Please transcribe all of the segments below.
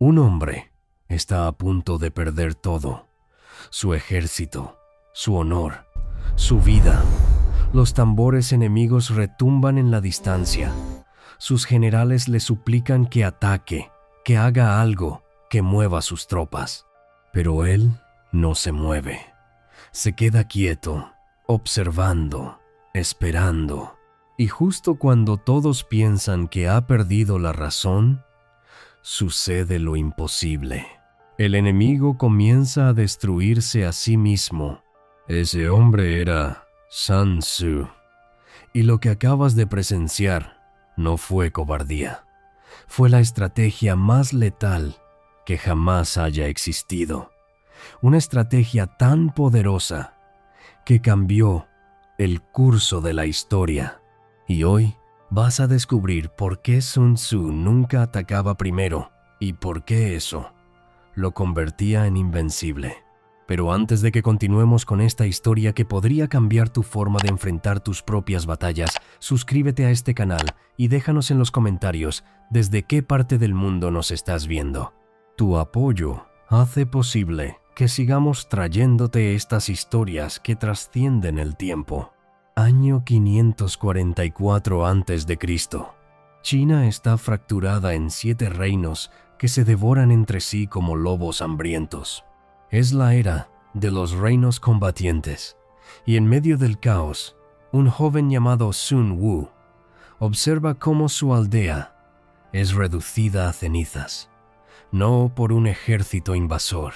Un hombre está a punto de perder todo: su ejército, su honor, su vida. Los tambores enemigos retumban en la distancia. Sus generales le suplican que ataque, que haga algo, que mueva sus tropas. Pero él no se mueve. Se queda quieto, observando, esperando. Y justo cuando todos piensan que ha perdido la razón, sucede lo imposible. El enemigo comienza a destruirse a sí mismo. Ese hombre era Sun Tzu. Y lo que acabas de presenciar no fue cobardía. Fue la estrategia más letal que jamás haya existido. Una estrategia tan poderosa que cambió el curso de la historia. Y hoy vas a descubrir por qué Sun Tzu nunca atacaba primero y por qué eso lo convertía en invencible. Pero antes de que continuemos con esta historia que podría cambiar tu forma de enfrentar tus propias batallas, suscríbete a este canal y déjanos en los comentarios desde qué parte del mundo nos estás viendo. Tu apoyo hace posible que sigamos trayéndote estas historias que trascienden el tiempo. Año 544 a.C. China está fracturada en 7 reinos que se devoran entre sí como lobos hambrientos. Es la era de los reinos combatientes, y en medio del caos, un joven llamado Sun Wu observa cómo su aldea es reducida a cenizas, no por un ejército invasor,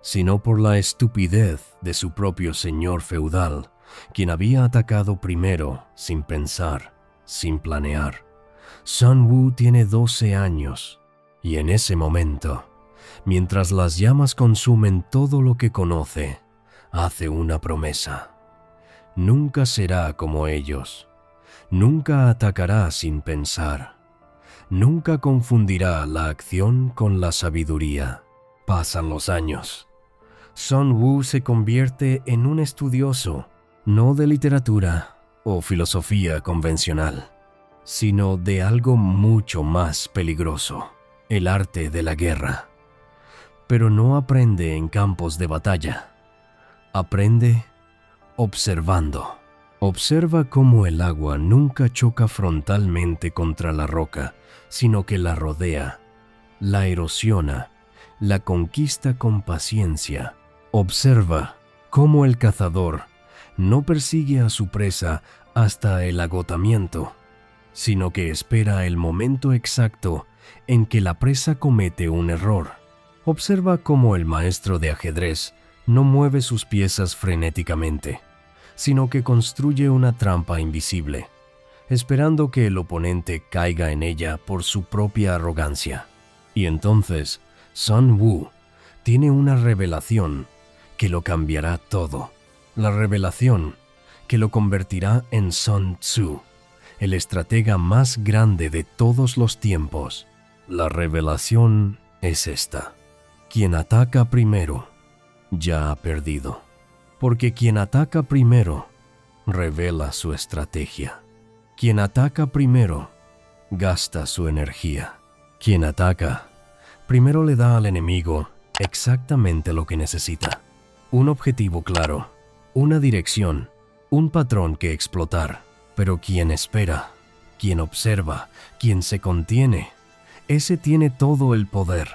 sino por la estupidez de su propio señor feudal, quien había atacado primero sin pensar, sin planear. Sun Wu tiene 12 años, y en ese momento, mientras las llamas consumen todo lo que conoce, hace una promesa. Nunca será como ellos. Nunca atacará sin pensar. Nunca confundirá la acción con la sabiduría. Pasan los años. Sun Wu se convierte en un estudioso, no de literatura o filosofía convencional, sino de algo mucho más peligroso: el arte de la guerra. Pero no aprende en campos de batalla. Aprende observando. Observa cómo el agua nunca choca frontalmente contra la roca, sino que la rodea, la erosiona, la conquista con paciencia. Observa cómo el cazador no persigue a su presa hasta el agotamiento, sino que espera el momento exacto en que la presa comete un error. Observa cómo el maestro de ajedrez no mueve sus piezas frenéticamente, sino que construye una trampa invisible, esperando que el oponente caiga en ella por su propia arrogancia. Y entonces, Sun Wu tiene una revelación que lo cambiará todo. La revelación que lo convertirá en Sun Tzu, el estratega más grande de todos los tiempos. La revelación es esta: quien ataca primero ya ha perdido, porque quien ataca primero revela su estrategia. Quien ataca primero gasta su energía. Quien ataca primero le da al enemigo exactamente lo que necesita: un objetivo claro, una dirección, un patrón que explotar. Pero quien espera, quien observa, quien se contiene, ese tiene todo el poder.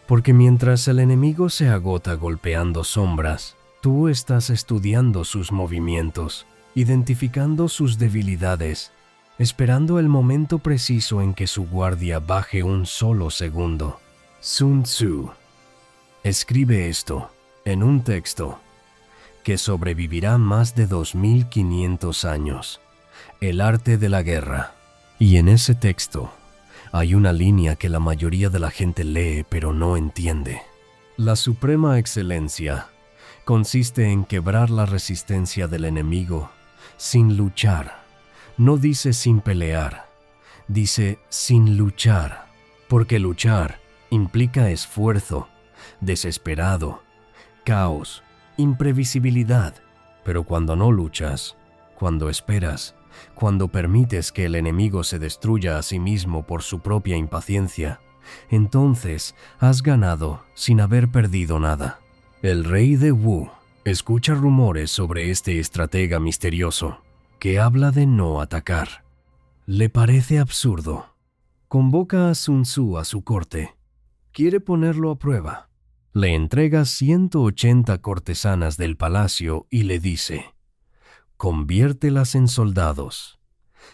Porque mientras el enemigo se agota golpeando sombras, tú estás estudiando sus movimientos, identificando sus debilidades, esperando el momento preciso en que su guardia baje un solo segundo. Sun Tzu escribe esto en un texto que sobrevivirá más de 2500 años: El arte de la guerra. Y en ese texto hay una línea que la mayoría de la gente lee pero no entiende. La suprema excelencia consiste en quebrar la resistencia del enemigo sin luchar. No dice sin pelear, dice sin luchar, porque luchar implica esfuerzo, desesperado, caos, imprevisibilidad. Pero cuando no luchas, cuando esperas, cuando permites que el enemigo se destruya a sí mismo por su propia impaciencia, entonces has ganado sin haber perdido nada. El rey de Wu escucha rumores sobre este estratega misterioso que habla de no atacar. Le parece absurdo. Convoca a Sun Tzu a su corte. Quiere ponerlo a prueba. Le entrega 180 cortesanas del palacio y le dice: conviértelas en soldados.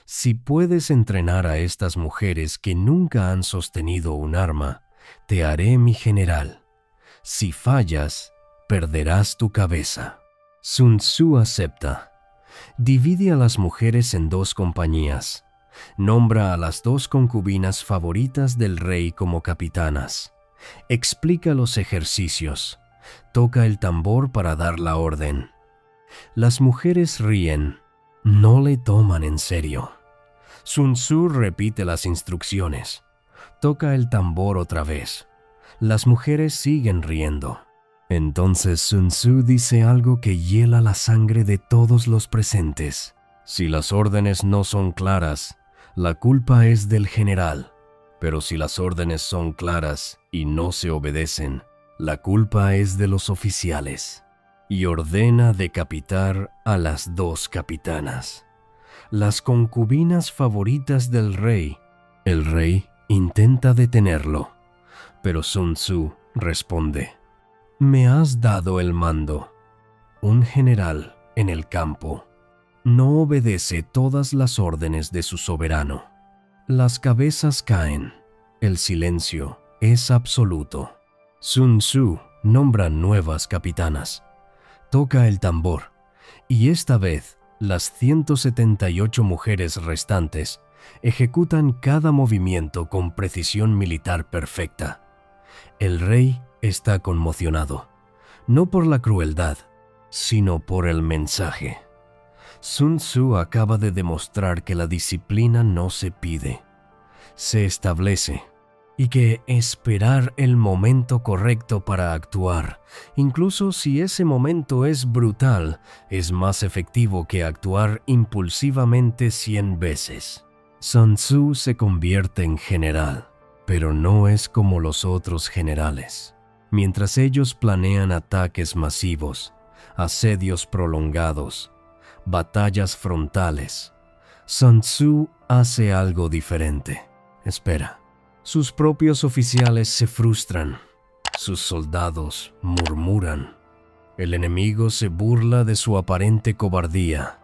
Si puedes entrenar a estas mujeres que nunca han sostenido un arma, te haré mi general. Si fallas, perderás tu cabeza. Sun Tzu acepta. Divide a las mujeres en 2 compañías. Nombra a las 2 concubinas favoritas del rey como capitanas. Explica los ejercicios. Toca el tambor para dar la orden. Las mujeres ríen. No le toman en serio. Sun Tzu repite las instrucciones. Toca el tambor otra vez. Las mujeres siguen riendo. Entonces Sun Tzu dice algo que hiela la sangre de todos los presentes. Si las órdenes no son claras, la culpa es del general. Pero si las órdenes son claras y no se obedecen, la culpa es de los oficiales. Y ordena decapitar a las 2 capitanas, las concubinas favoritas del rey. El rey intenta detenerlo, pero Sun Tzu responde: me has dado el mando. Un general en el campo no obedece todas las órdenes de su soberano. Las cabezas caen. El silencio es absoluto. Sun Tzu nombra nuevas capitanas. Toca el tambor, y esta vez las 178 mujeres restantes ejecutan cada movimiento con precisión militar perfecta. El rey está conmocionado, no por la crueldad, sino por el mensaje. Sun Tzu acaba de demostrar que la disciplina no se pide, se establece, y que esperar el momento correcto para actuar, incluso si ese momento es brutal, es más efectivo que actuar impulsivamente 100 veces. Sun Tzu se convierte en general, pero no es como los otros generales. Mientras ellos planean ataques masivos, asedios prolongados, batallas frontales, Sun Tzu hace algo diferente. Espera. Sus propios oficiales se frustran. Sus soldados murmuran. El enemigo se burla de su aparente cobardía.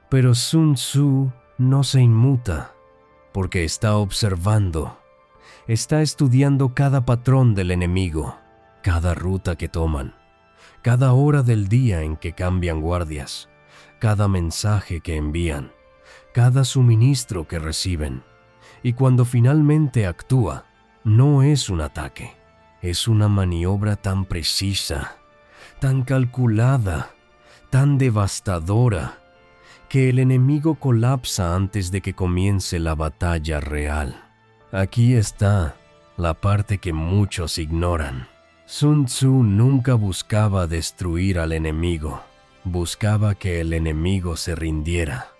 Pero Sun Tzu no se inmuta, porque está observando. Está estudiando cada patrón del enemigo, cada ruta que toman, cada hora del día en que cambian guardias, cada mensaje que envían, cada suministro que reciben. Y cuando finalmente actúa, no es un ataque, es una maniobra tan precisa, tan calculada, tan devastadora, que el enemigo colapsa antes de que comience la batalla real. Aquí está la parte que muchos ignoran. Sun Tzu nunca buscaba destruir al enemigo, buscaba que el enemigo se rindiera.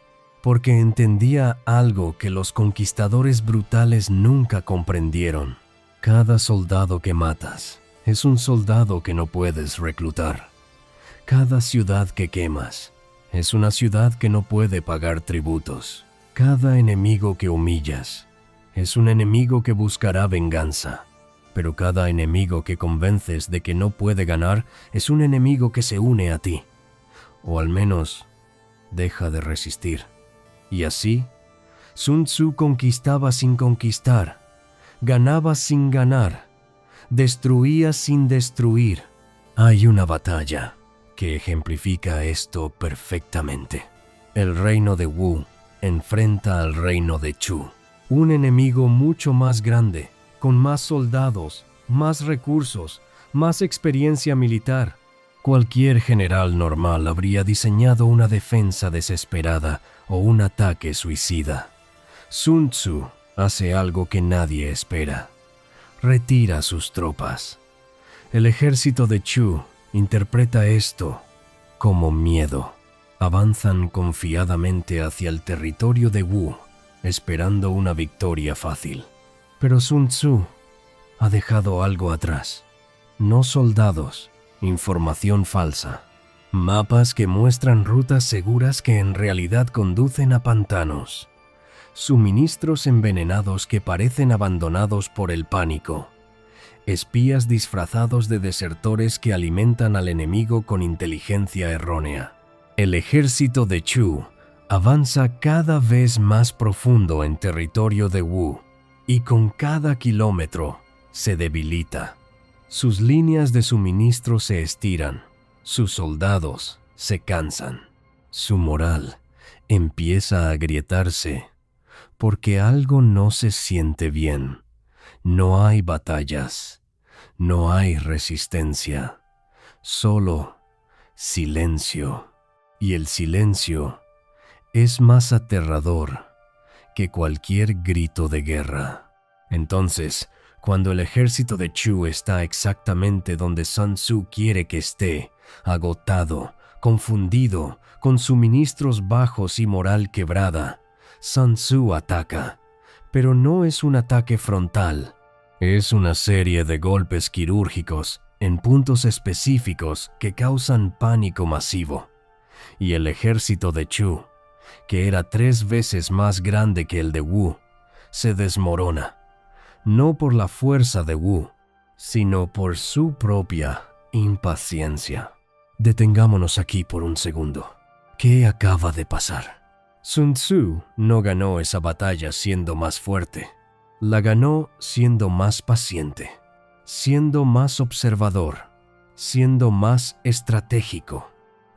Porque entendía algo que los conquistadores brutales nunca comprendieron. Cada soldado que matas es un soldado que no puedes reclutar. Cada ciudad que quemas es una ciudad que no puede pagar tributos. Cada enemigo que humillas es un enemigo que buscará venganza. Pero cada enemigo que convences de que no puede ganar es un enemigo que se une a ti. O al menos deja de resistir. Y así, Sun Tzu conquistaba sin conquistar, ganaba sin ganar, destruía sin destruir. Hay una batalla que ejemplifica esto perfectamente. El reino de Wu enfrenta al reino de Chu, un enemigo mucho más grande, con más soldados, más recursos, más experiencia militar. Cualquier general normal habría diseñado una defensa desesperada o un ataque suicida. Sun Tzu hace algo que nadie espera. Retira sus tropas. El ejército de Chu interpreta esto como miedo. Avanzan confiadamente hacia el territorio de Wu, esperando una victoria fácil. Pero Sun Tzu ha dejado algo atrás. No soldados, información falsa. Mapas que muestran rutas seguras que en realidad conducen a pantanos. Suministros envenenados que parecen abandonados por el pánico. Espías disfrazados de desertores que alimentan al enemigo con inteligencia errónea. El ejército de Chu avanza cada vez más profundo en territorio de Wu y con cada kilómetro se debilita. Sus líneas de suministro se estiran, sus soldados se cansan, su moral empieza a agrietarse porque algo no se siente bien. No hay batallas, no hay resistencia, solo silencio. Y el silencio es más aterrador que cualquier grito de guerra. Entonces, cuando el ejército de Chu está exactamente donde Sun Tzu quiere que esté, agotado, confundido, con suministros bajos y moral quebrada, Sun Tzu ataca. Pero no es un ataque frontal, es una serie de golpes quirúrgicos en puntos específicos que causan pánico masivo. Y el ejército de Chu, que era 3 veces más grande que el de Wu, se desmorona, no por la fuerza de Wu, sino por su propia impaciencia. Detengámonos aquí por un segundo. ¿Qué acaba de pasar? Sun Tzu no ganó esa batalla siendo más fuerte. La ganó siendo más paciente, siendo más observador, siendo más estratégico.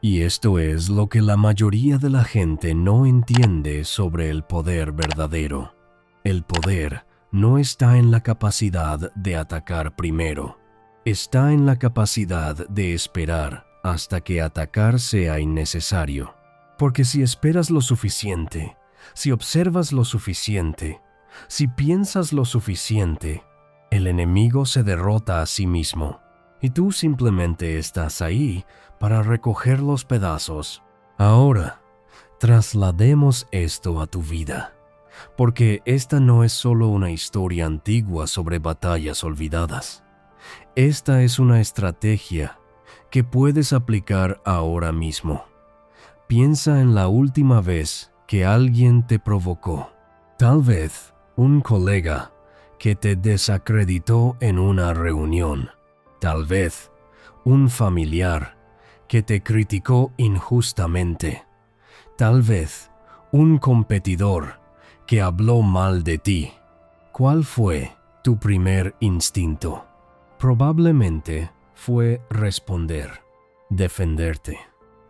Y esto es lo que la mayoría de la gente no entiende sobre el poder verdadero. El poder no está en la capacidad de atacar primero. Está en la capacidad de esperar hasta que atacar sea innecesario. Porque si esperas lo suficiente, si observas lo suficiente, si piensas lo suficiente, el enemigo se derrota a sí mismo. Y tú simplemente estás ahí para recoger los pedazos. Ahora, traslademos esto a tu vida, porque esta no es solo una historia antigua sobre batallas olvidadas. Esta es una estrategia que puedes aplicar ahora mismo. Piensa en la última vez que alguien te provocó. Tal vez un colega que te desacreditó en una reunión. Tal vez un familiar que te criticó injustamente. Tal vez un competidor que habló mal de ti. ¿Cuál fue tu primer instinto? Probablemente fue responder, defenderte,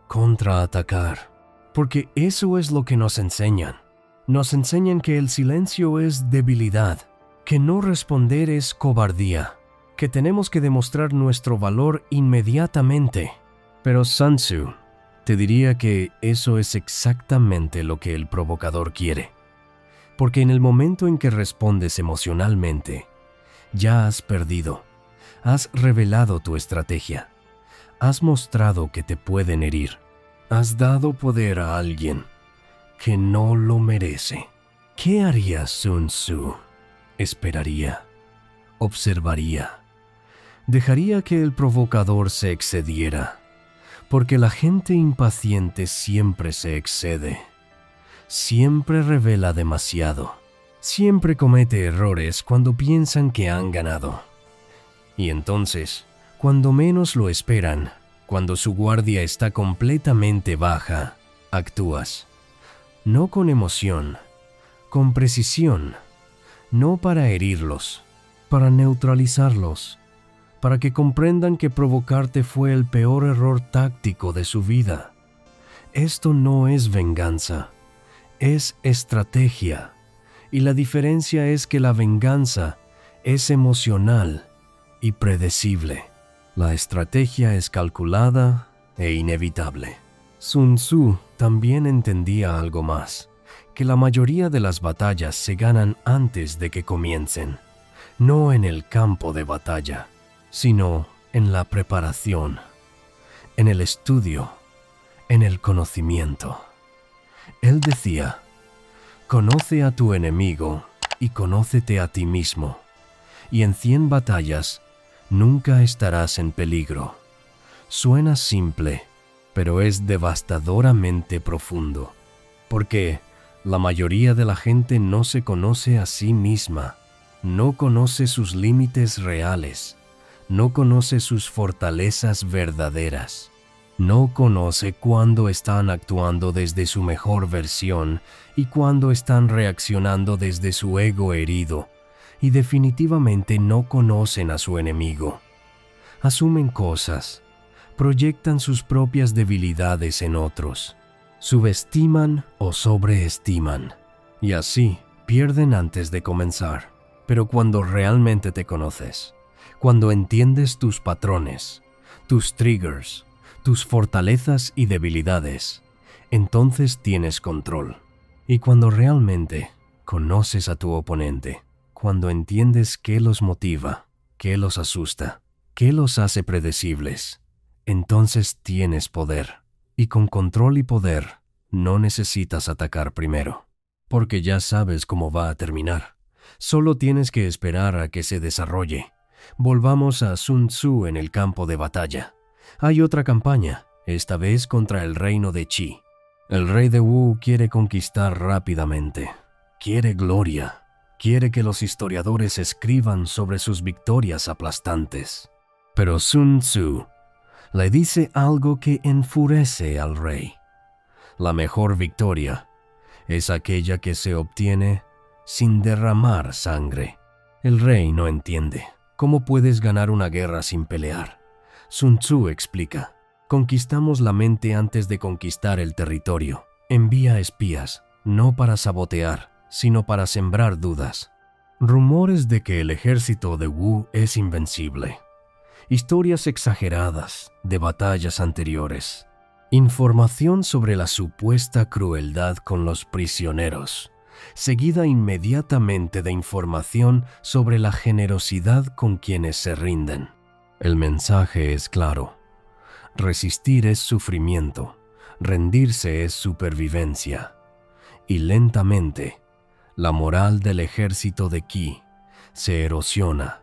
contraatacar. Porque eso es lo que nos enseñan. Nos enseñan que el silencio es debilidad, que no responder es cobardía, que tenemos que demostrar nuestro valor inmediatamente. Pero Sun Tzu te diría que eso es exactamente lo que el provocador quiere. Porque en el momento en que respondes emocionalmente, ya has perdido. Has revelado tu estrategia. Has mostrado que te pueden herir. Has dado poder a alguien que no lo merece. ¿Qué haría Sun Tzu? Esperaría. Observaría. Dejaría que el provocador se excediera. Porque la gente impaciente siempre se excede. Siempre revela demasiado. Siempre comete errores cuando piensan que han ganado. Y entonces, cuando menos lo esperan, cuando su guardia está completamente baja, actúas. No con emoción, con precisión. No para herirlos, para neutralizarlos. Para que comprendan que provocarte fue el peor error táctico de su vida. Esto no es venganza, es estrategia. Y la diferencia es que la venganza es emocional y predecible. La estrategia es calculada e inevitable. Sun Tzu también entendía algo más, que la mayoría de las batallas se ganan antes de que comiencen, no en el campo de batalla, sino en la preparación, en el estudio, en el conocimiento. Él decía, conoce a tu enemigo y conócete a ti mismo. y en 100 batallas nunca estarás en peligro. Suena simple, pero es devastadoramente profundo, porque la mayoría de la gente no se conoce a sí misma, no conoce sus límites reales, no conoce sus fortalezas verdaderas, no conoce cuándo están actuando desde su mejor versión y cuándo están reaccionando desde su ego herido, y definitivamente no conocen a su enemigo. Asumen cosas, proyectan sus propias debilidades en otros, subestiman o sobreestiman, y así pierden antes de comenzar. Pero cuando realmente te conoces, cuando entiendes tus patrones, tus triggers, tus fortalezas y debilidades, entonces tienes control. Y cuando realmente conoces a tu oponente, cuando entiendes qué los motiva, qué los asusta, qué los hace predecibles, entonces tienes poder. Y con control y poder, no necesitas atacar primero, porque ya sabes cómo va a terminar. Solo tienes que esperar a que se desarrolle. Volvamos a Sun Tzu en el campo de batalla. Hay otra campaña, esta vez contra el reino de Qi. El rey de Wu quiere conquistar rápidamente. Quiere gloria. Quiere que los historiadores escriban sobre sus victorias aplastantes. Pero Sun Tzu le dice algo que enfurece al rey. La mejor victoria es aquella que se obtiene sin derramar sangre. El rey no entiende. ¿Cómo puedes ganar una guerra sin pelear? Sun Tzu explica: conquistamos la mente antes de conquistar el territorio. Envía espías, no para sabotear, sino para sembrar dudas. Rumores de que el ejército de Wu es invencible. Historias exageradas de batallas anteriores. Información sobre la supuesta crueldad con los prisioneros, seguida inmediatamente de información sobre la generosidad con quienes se rinden. El mensaje es claro. Resistir es sufrimiento, rendirse es supervivencia. Y lentamente, la moral del ejército de Qi se erosiona,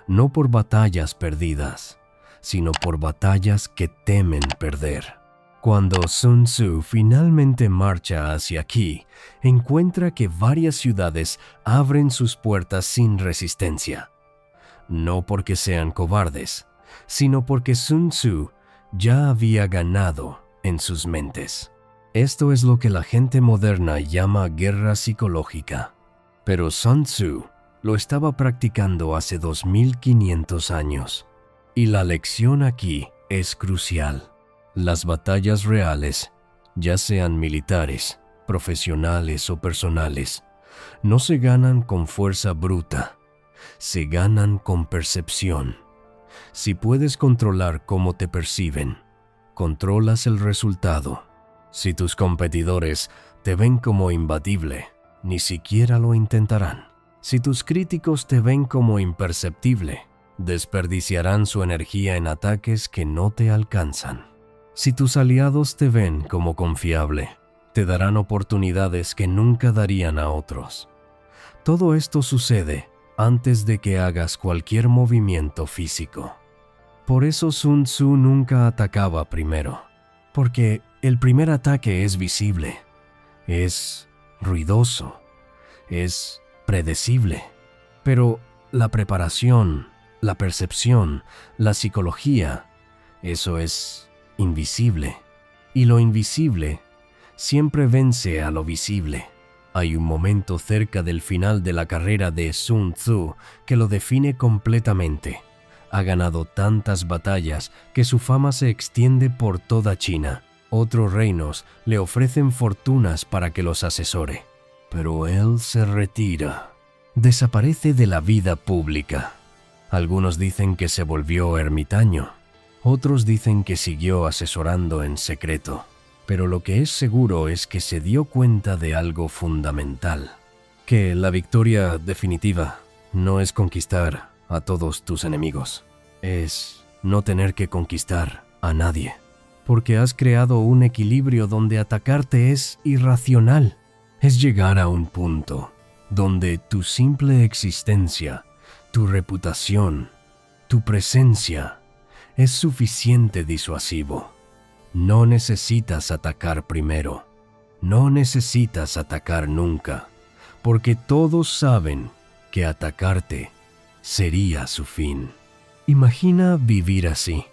no por batallas perdidas, sino por batallas que temen perder. Cuando Sun Tzu finalmente marcha hacia Qi, encuentra que varias ciudades abren sus puertas sin resistencia. No porque sean cobardes, sino porque Sun Tzu ya había ganado en sus mentes. Esto es lo que la gente moderna llama guerra psicológica. Pero Sun Tzu lo estaba practicando hace 2500 años. Y la lección aquí es crucial. Las batallas reales, ya sean militares, profesionales o personales, no se ganan con fuerza bruta, se ganan con percepción. Si puedes controlar cómo te perciben, controlas el resultado. Si tus competidores te ven como imbatible, ni siquiera lo intentarán. Si tus críticos te ven como imperceptible, desperdiciarán su energía en ataques que no te alcanzan. Si tus aliados te ven como confiable, te darán oportunidades que nunca darían a otros. Todo esto sucede antes de que hagas cualquier movimiento físico. Por eso Sun Tzu nunca atacaba primero, porque el primer ataque es visible, es ruidoso, es predecible. Pero la preparación, la percepción, la psicología, eso es invisible. Y lo invisible siempre vence a lo visible. Hay un momento cerca del final de la carrera de Sun Tzu que lo define completamente. Ha ganado tantas batallas que su fama se extiende por toda China. Otros reinos le ofrecen fortunas para que los asesore. Pero él se retira. Desaparece de la vida pública. Algunos dicen que se volvió ermitaño. Otros dicen que siguió asesorando en secreto. Pero lo que es seguro es que se dio cuenta de algo fundamental. Que la victoria definitiva no es conquistar a todos tus enemigos. Es no tener que conquistar a nadie. Porque has creado un equilibrio donde atacarte es irracional. Es llegar a un punto donde tu simple existencia, tu reputación, tu presencia, es suficiente disuasivo. No necesitas atacar primero. No necesitas atacar nunca, porque todos saben que atacarte sería su fin. Imagina vivir así.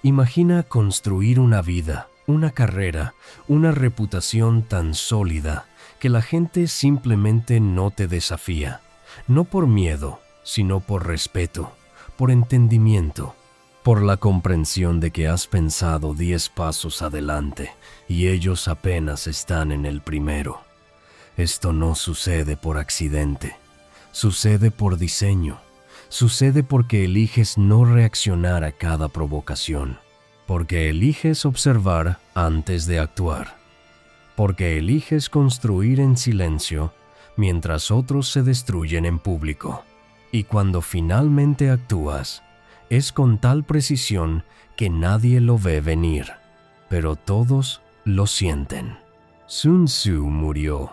Imagina construir una vida, una carrera, una reputación tan sólida que la gente simplemente no te desafía, no por miedo, sino por respeto, por entendimiento, por la comprensión de que has pensado 10 pasos adelante y ellos apenas están en el primero. Esto no sucede por accidente, sucede por diseño, sucede porque eliges no reaccionar a cada provocación, porque eliges observar antes de actuar, porque eliges construir en silencio mientras otros se destruyen en público. Y cuando finalmente actúas, es con tal precisión que nadie lo ve venir, pero todos lo sienten. Sun Tzu murió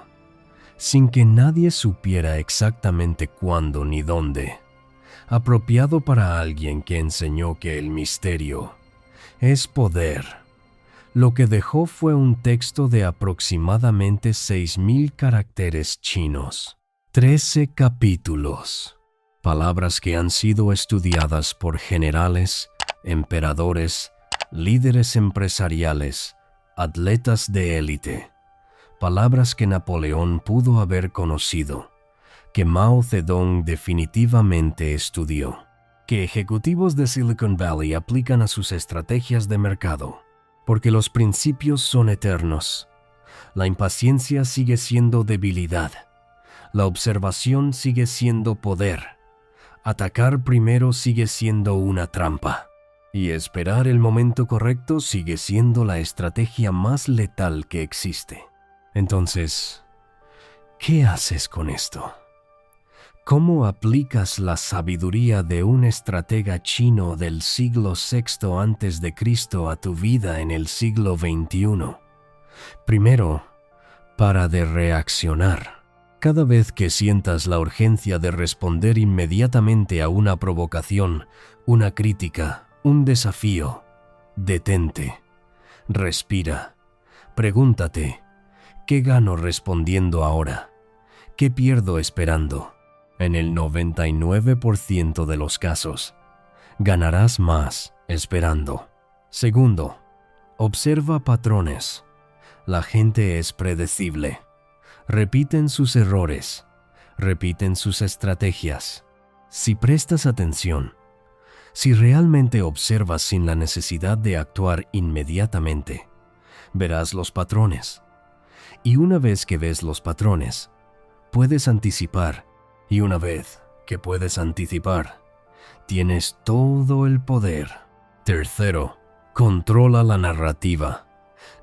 sin que nadie supiera exactamente cuándo ni dónde, apropiado para alguien que enseñó que el misterio es poder. Lo que dejó fue un texto de aproximadamente 6,000 caracteres chinos, 13 capítulos, palabras que han sido estudiadas por generales, emperadores, líderes empresariales, atletas de élite, palabras que Napoleón pudo haber conocido, que Mao Zedong definitivamente estudió, que ejecutivos de Silicon Valley aplican a sus estrategias de mercado, porque los principios son eternos. La impaciencia sigue siendo debilidad. La observación sigue siendo poder. Atacar primero sigue siendo una trampa. Y esperar el momento correcto sigue siendo la estrategia más letal que existe. Entonces, ¿qué haces con esto? ¿Cómo aplicas la sabiduría de un estratega chino del siglo VI a.C. a tu vida en el siglo XXI? Primero, para de reaccionar. Cada vez que sientas la urgencia de responder inmediatamente a una provocación, una crítica, un desafío, detente, respira, pregúntate, ¿qué gano respondiendo ahora? ¿Qué pierdo esperando? En el 99% de los casos, ganarás más esperando. Segundo, observa patrones. La gente es predecible. Repiten sus errores, repiten sus estrategias. Si prestas atención, si realmente observas sin la necesidad de actuar inmediatamente, verás los patrones. Y una vez que ves los patrones, puedes anticipar. Y una vez que puedes anticipar, tienes todo el poder. Tercero, controla la narrativa,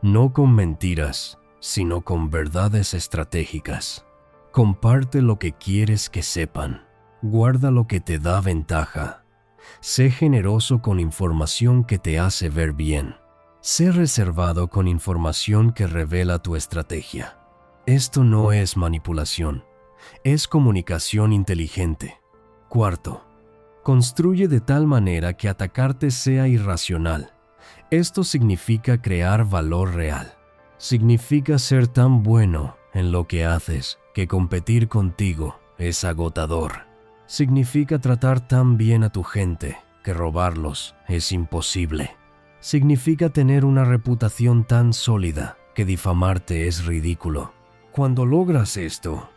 no con mentiras, sino con verdades estratégicas. Comparte lo que quieres que sepan, guarda lo que te da ventaja. Sé generoso con información que te hace ver bien. Sé reservado con información que revela tu estrategia. Esto no es manipulación. Es comunicación inteligente. Cuarto, construye de tal manera que atacarte sea irracional. Esto significa crear valor real. Significa ser tan bueno en lo que haces que competir contigo es agotador. Significa tratar tan bien a tu gente que robarlos es imposible. Significa tener una reputación tan sólida que difamarte es ridículo. Cuando logras esto,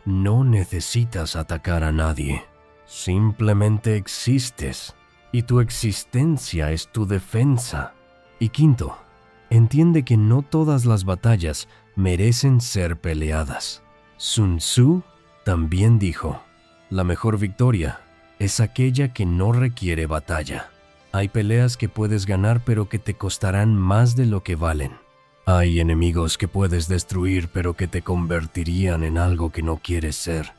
no necesitas atacar a nadie, simplemente existes y tu existencia es tu defensa. Y quinto, entiende que no todas las batallas merecen ser peleadas. Sun Tzu también dijo, la mejor victoria es aquella que no requiere batalla. Hay peleas que puedes ganar pero que te costarán más de lo que valen. Hay enemigos que puedes destruir pero que te convertirían en algo que no quieres ser.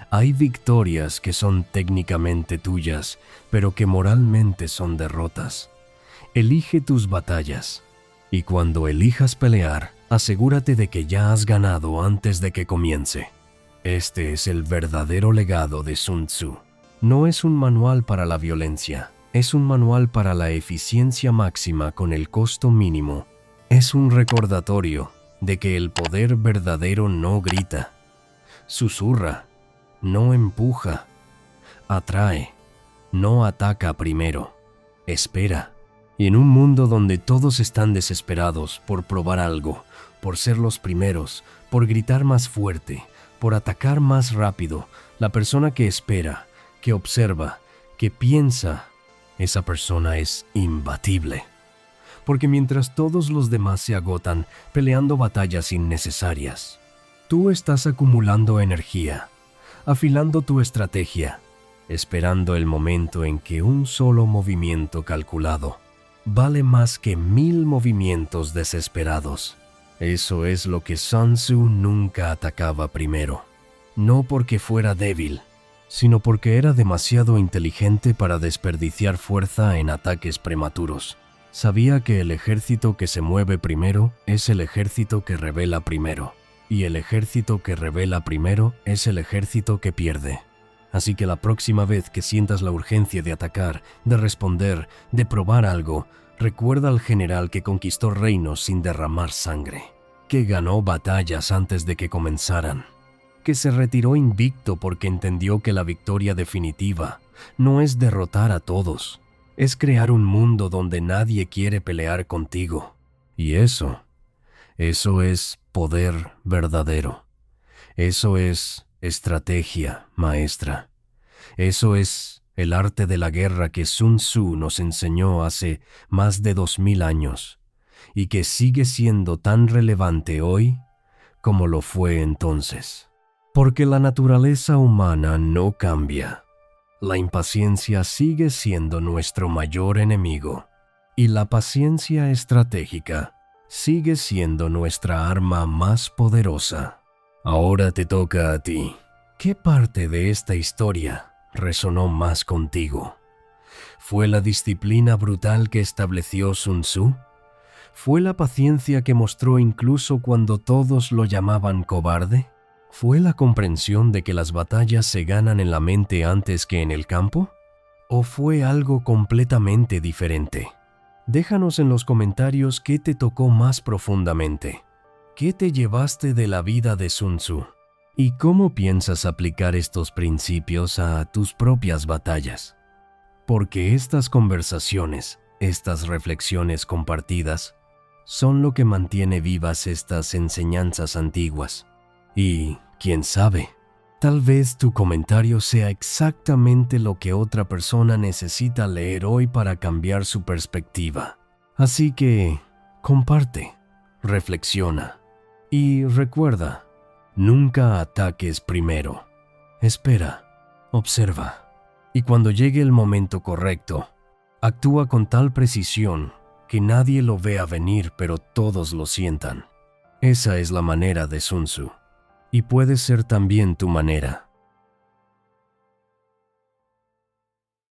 Hay victorias que son técnicamente tuyas, pero que moralmente son derrotas. Elige tus batallas, y cuando elijas pelear, asegúrate de que ya has ganado antes de que comience. Este es el verdadero legado de Sun Tzu. No es un manual para la violencia, es un manual para la eficiencia máxima con el costo mínimo. Es un recordatorio de que el poder verdadero no grita, susurra, no empuja, atrae, no ataca primero, espera. Y en un mundo donde todos están desesperados por probar algo, por ser los primeros, por gritar más fuerte, por atacar más rápido, la persona que espera, que observa, que piensa, esa persona es imbatible. Porque mientras todos los demás se agotan peleando batallas innecesarias, tú estás acumulando energía, afilando tu estrategia, esperando el momento en que un solo movimiento calculado vale más que 1000 movimientos desesperados. Eso es lo que Sun Tzu nunca atacaba primero. No porque fuera débil, sino porque era demasiado inteligente para desperdiciar fuerza en ataques prematuros. Sabía que el ejército que se mueve primero es el ejército que revela primero, y el ejército que revela primero es el ejército que pierde. Así que la próxima vez que sientas la urgencia de atacar, de responder, de probar algo, recuerda al general que conquistó reinos sin derramar sangre, que ganó batallas antes de que comenzaran, que se retiró invicto porque entendió que la victoria definitiva no es derrotar a todos, es crear un mundo donde nadie quiere pelear contigo. Y eso es poder verdadero. Eso es estrategia maestra. Eso es el arte de la guerra que Sun Tzu nos enseñó hace más de 2000 años y que sigue siendo tan relevante hoy como lo fue entonces. Porque la naturaleza humana no cambia. La impaciencia sigue siendo nuestro mayor enemigo y la paciencia estratégica sigue siendo nuestra arma más poderosa. Ahora te toca a ti. ¿Qué parte de esta historia resonó más contigo? ¿Fue la disciplina brutal que estableció Sun Tzu? ¿Fue la paciencia que mostró incluso cuando todos lo llamaban cobarde? ¿Fue la comprensión de que las batallas se ganan en la mente antes que en el campo? ¿O fue algo completamente diferente? Déjanos en los comentarios qué te tocó más profundamente. ¿Qué te llevaste de la vida de Sun Tzu? ¿Y cómo piensas aplicar estos principios a tus propias batallas? Porque estas conversaciones, estas reflexiones compartidas, son lo que mantiene vivas estas enseñanzas antiguas. Y, quién sabe, tal vez tu comentario sea exactamente lo que otra persona necesita leer hoy para cambiar su perspectiva. Así que, comparte, reflexiona y recuerda, nunca ataques primero. Espera, observa, y cuando llegue el momento correcto, actúa con tal precisión que nadie lo vea venir pero todos lo sientan. Esa es la manera de Sun Tzu, y puede ser también tu manera.